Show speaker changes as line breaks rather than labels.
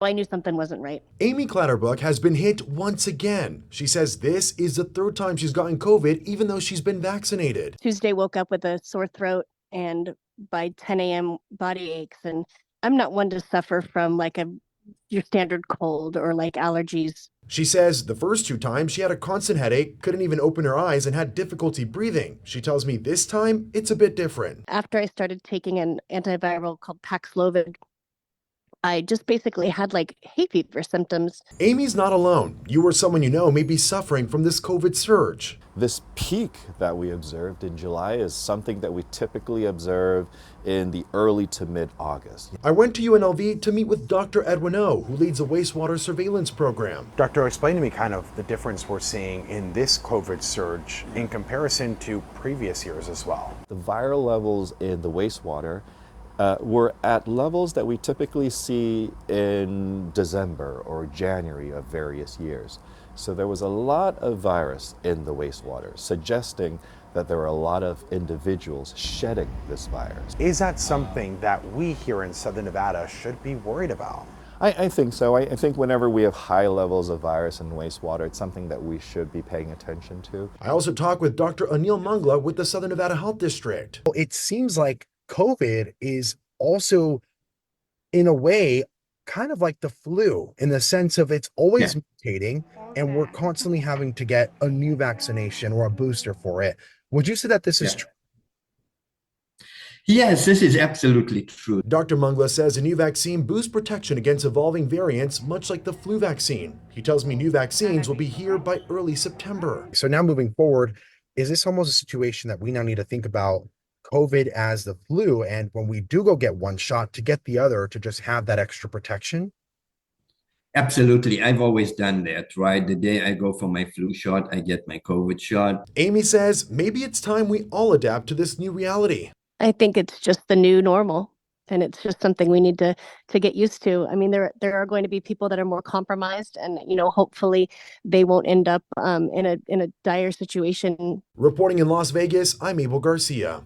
I knew something wasn't right.
Amy Clatterbuck has been hit once again. She says this is the third time she's gotten COVID, even though she's been vaccinated.
Tuesday, woke up with a sore throat and by 10 a.m. body aches. And I'm not one to suffer from like your standard cold or like allergies.
She says the first two times she had a constant headache, couldn't even open her eyes, and had difficulty breathing. She tells me this time it's a bit different.
After I started taking an antiviral called Paxlovid, I just basically had like hay fever symptoms.
Amy's not alone. You or someone you know may be suffering from this COVID surge.
This peak that we observed in July is something that we typically observe in the early to mid-August.
I went to UNLV to meet with Dr. Edwin O, who leads a wastewater surveillance program.
Doctor, explain to me kind of the difference we're seeing in this COVID surge in comparison to previous years as well.
The viral levels in the wastewater were at levels that we typically see in December or January of various years. So there was a lot of virus in the wastewater, suggesting that there were a lot of individuals shedding this virus.
Is that something that we here in Southern Nevada should be worried about?
I think so. I think whenever we have high levels of virus in wastewater, it's something that we should be paying attention to.
I also talked with Dr. Anil Mangla with the Southern Nevada Health District.
It seems like COVID is also, in a way, kind of like the flu in the sense of it's always mutating and we're constantly having to get a new vaccination or a booster for it. Would you say that this is true?
Yes, this is absolutely true.
Dr. Mangla says a new vaccine boosts protection against evolving variants, much like the flu vaccine. He tells me new vaccines will be here by early September.
So now moving forward, is this almost a situation that we now need to think about COVID as the flu, and when we do go get one shot, to get the other, to just have that extra protection?
Absolutely. I've always done that, right? The day I go for my flu shot, I get my COVID shot.
Amy says maybe it's time we all adapt to this new reality.
I think it's just the new normal, and it's just something we need to get used to. I mean, there are going to be people that are more compromised, and hopefully they won't end up in a dire situation.
Reporting in Las Vegas, I'm Abel Garcia.